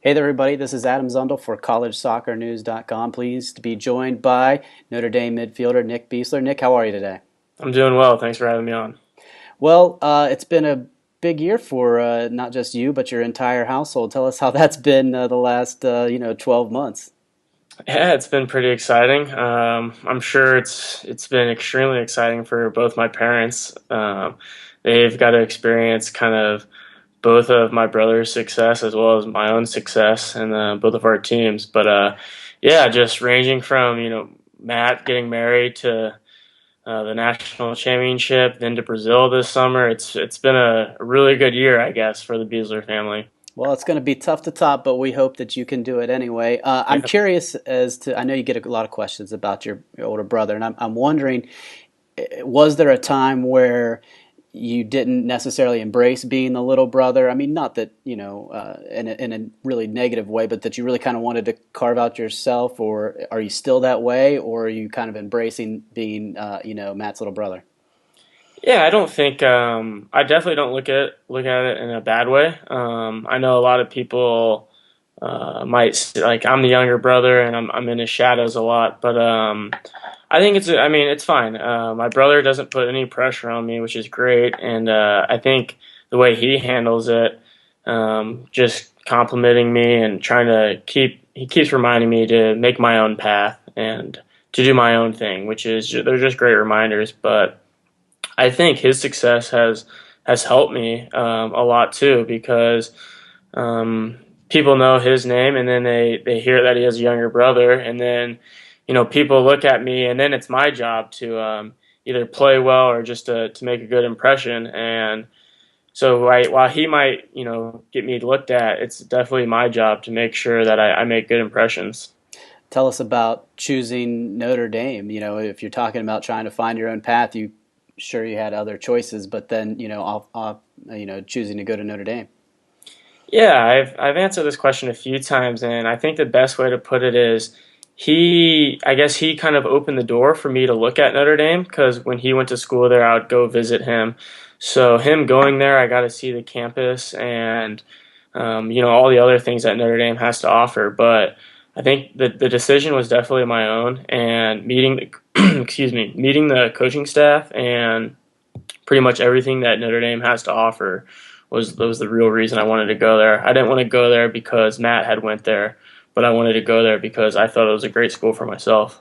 Hey there, everybody. This is Adam Zundel for CollegeSoccerNews.com. Pleased to be joined by Notre Dame midfielder Nick Besler. Nick, how are you today? I'm doing well. Thanks for having me on. Well, it's been a big year for not just you, but your entire household. Tell us how that's been the last 12 months. Yeah, it's been pretty exciting. I'm sure it's been extremely exciting for both my parents. They've got to experience kind of both of my brother's success as well as my own success and both of our teams. But yeah, just ranging from Matt getting married to the national championship, then to Brazil this summer. It's been a really good year, I guess, for the Beasler family. Well, it's going to be tough to top, but we hope that you can do it anyway. I'm curious as to, I know you get a lot of questions about your older brother, and I'm wondering, was there a time where you didn't necessarily embrace being the little brother? I mean, not that, in a really negative way, but that you really kind of wanted to carve out yourself, or are you still that way, or are you kind of embracing being, Matt's little brother? Yeah, I don't think I definitely don't look at it in a bad way. I know a lot of people like I'm the younger brother and I'm in his shadows a lot, but I think I mean it's fine. My brother doesn't put any pressure on me, which is great, and I think the way he handles it, just complimenting me and trying to he keeps reminding me to make my own path and to do my own thing, which is they're just great reminders, but. I think his success has helped me a lot too because um, people know his name and then they hear that he has a younger brother and then people look at me and then it's my job to either play well or just to make a good impression and so while he might get me looked at, it's definitely my job to make sure that I make good impressions. Tell us about choosing Notre Dame. If you're talking about trying to find your own path, you sure you had other choices, but then choosing to go to Notre Dame. Yeah, I've answered this question a few times, and I think the best way to put it is I guess he kind of opened the door for me to look at Notre Dame because when he went to school there, I would go visit him. So him going there, I got to see the campus and all the other things that Notre Dame has to offer. But I think the decision was definitely my own, and meeting the excuse me, meeting the coaching staff and pretty much everything that Notre Dame has to offer was the real reason I wanted to go there. I didn't want to go there because Matt had went there, but I wanted to go there because I thought it was a great school for myself.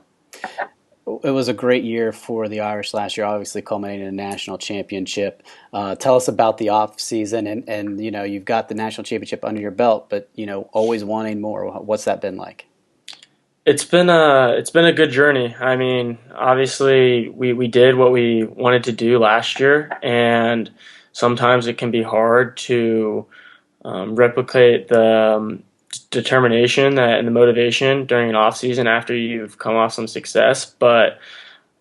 It was a great year for the Irish last year, obviously culminating in a national championship. Tell us about the off season, and you've got the national championship under your belt, but always wanting more. What's that been like? It's been a good journey. I mean, obviously we did what we wanted to do last year, and sometimes it can be hard to replicate the determination and the motivation during an off season after you've come off some success. But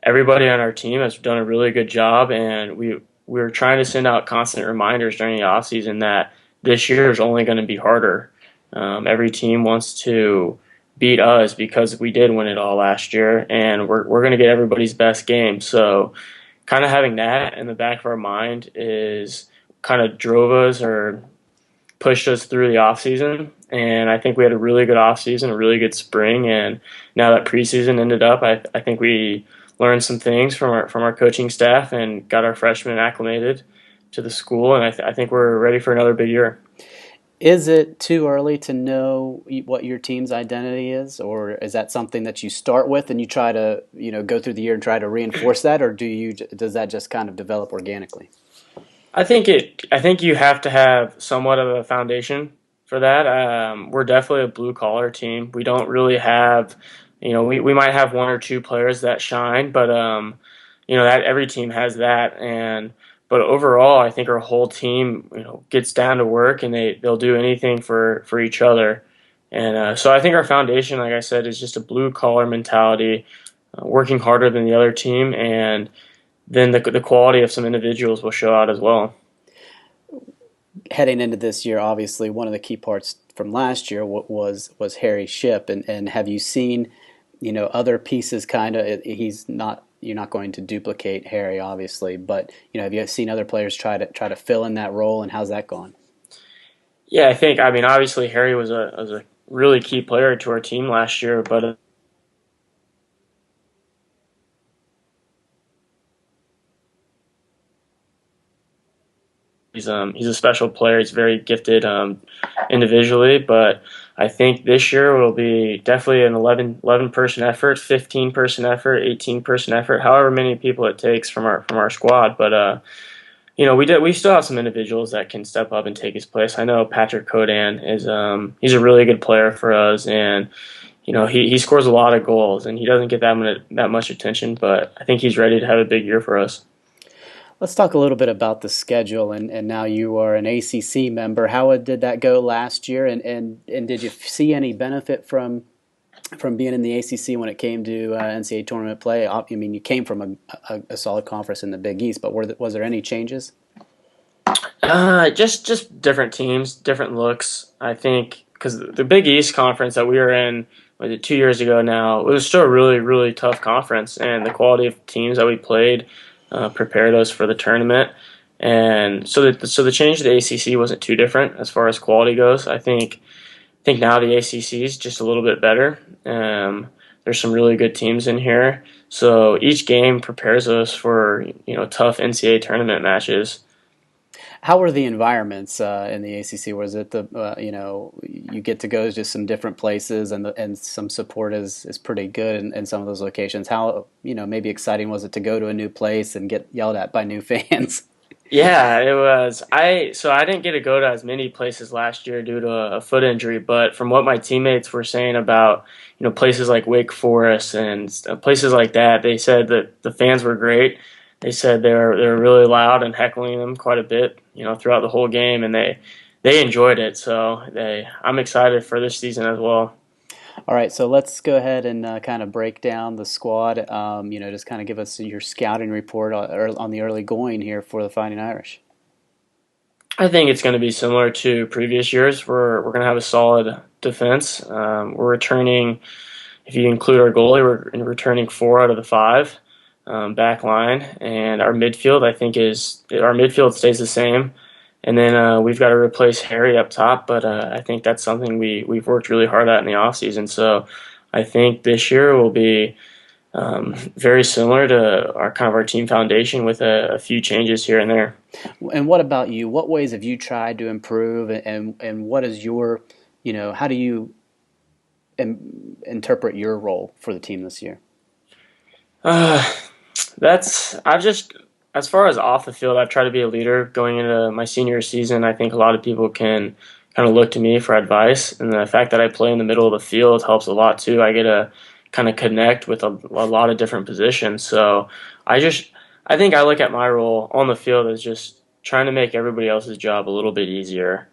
everybody on our team has done a really good job, and we're trying to send out constant reminders during the off season that this year is only going to be harder. Every team wants to beat us because we did win it all last year, and we're going to get everybody's best game. So, kind of having that in the back of our mind is kind of drove us or pushed us through the off season. And I think we had a really good off season, a really good spring, and now that preseason ended up, I think we learned some things from our coaching staff and got our freshmen acclimated to the school, and I think we're ready for another big year. Is it too early to know what your team's identity is, or is that something that you start with and you try to go through the year and try to reinforce that, or does that just kind of develop organically? I think you have to have somewhat of a foundation for that. We're definitely a blue collar team. We don't really have, we might have one or two players that shine, but that every team has that. And but overall, I think our whole team, gets down to work and they'll do anything for each other. And so I think our foundation, like I said, is just a blue collar mentality, working harder than the other team, and then the quality of some individuals will show out as well. Heading into this year, obviously one of the key parts from last year was Harry Ship, and have you seen other pieces? Kind of, he's not you're not going to duplicate Harry, obviously, but have you seen other players try to fill in that role, and how's that gone? Yeah, I think. I mean, obviously Harry was a really key player to our team last year, but he's a special player. He's very gifted individually, but I think this year will be definitely an 11 person effort, 15-person effort, 18-person effort, however many people it takes from our squad. But we still have some individuals that can step up and take his place. I know Patrick Codan is he's a really good player for us, and he scores a lot of goals, and he doesn't get that much attention, but I think he's ready to have a big year for us. Let's talk a little bit about the schedule, and now you are an ACC member. How did that go last year, and did you see any benefit from being in the ACC when it came to NCAA tournament play? I mean, you came from a solid conference in the Big East, but was there any changes? Just different teams, different looks. I think because the Big East conference that we were in, was it 2 years ago now? It was still a really really tough conference, and the quality of teams that we played prepared us for the tournament. And so the change to the ACC wasn't too different as far as quality goes. I think now the ACC is just a little bit better. There's some really good teams in here, so each game prepares us for tough NCAA tournament matches. How were the environments in the ACC? Was it you get to go to just some different places, and some support is pretty good in some of those locations. How maybe exciting was it to go to a new place and get yelled at by new fans? Yeah, it was. I didn't get to go to as many places last year due to a foot injury, but from what my teammates were saying about places like Wake Forest and places like that, they said that the fans were great. They said they were really loud and heckling them quite a bit, throughout the whole game, and they enjoyed it. So I'm excited for this season as well. All right, so let's go ahead and kind of break down the squad. Just kind of give us your scouting report on the early going here for the Fighting Irish. I think it's going to be similar to previous years. We're going to have a solid defense. We're returning, if you include our goalie, we're returning 4 out of the 5 back line, and our midfield our midfield stays the same. And then we've got to replace Harry up top, but I think that's something we've worked really hard at in the offseason. So I think this year will be very similar to our team foundation with a few changes here and there. And what about you? What ways have you tried to improve, and what is your, how do you interpret your role for the team this year? Uh, I've just, as far as off the field, I've tried to be a leader going into my senior season. I think a lot of people can kind of look to me for advice, and the fact that I play in the middle of the field helps a lot too. I get to kind of connect with a lot of different positions. So I just, I think I look at my role on the field as just trying to make everybody else's job a little bit easier.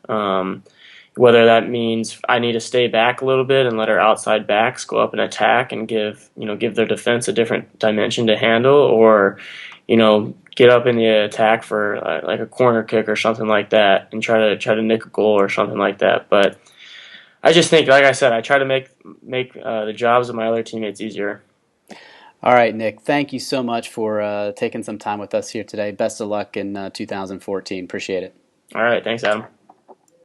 Whether that means I need to stay back a little bit and let our outside backs go up and attack and give their defense a different dimension to handle, or get up in the attack for like a corner kick or something like that and try to nick a goal or something like that. But I just think, like I said, I try to make the jobs of my other teammates easier. All right, Nick, thank you so much for taking some time with us here today. Best of luck in 2014. Appreciate it. All right, thanks, Adam.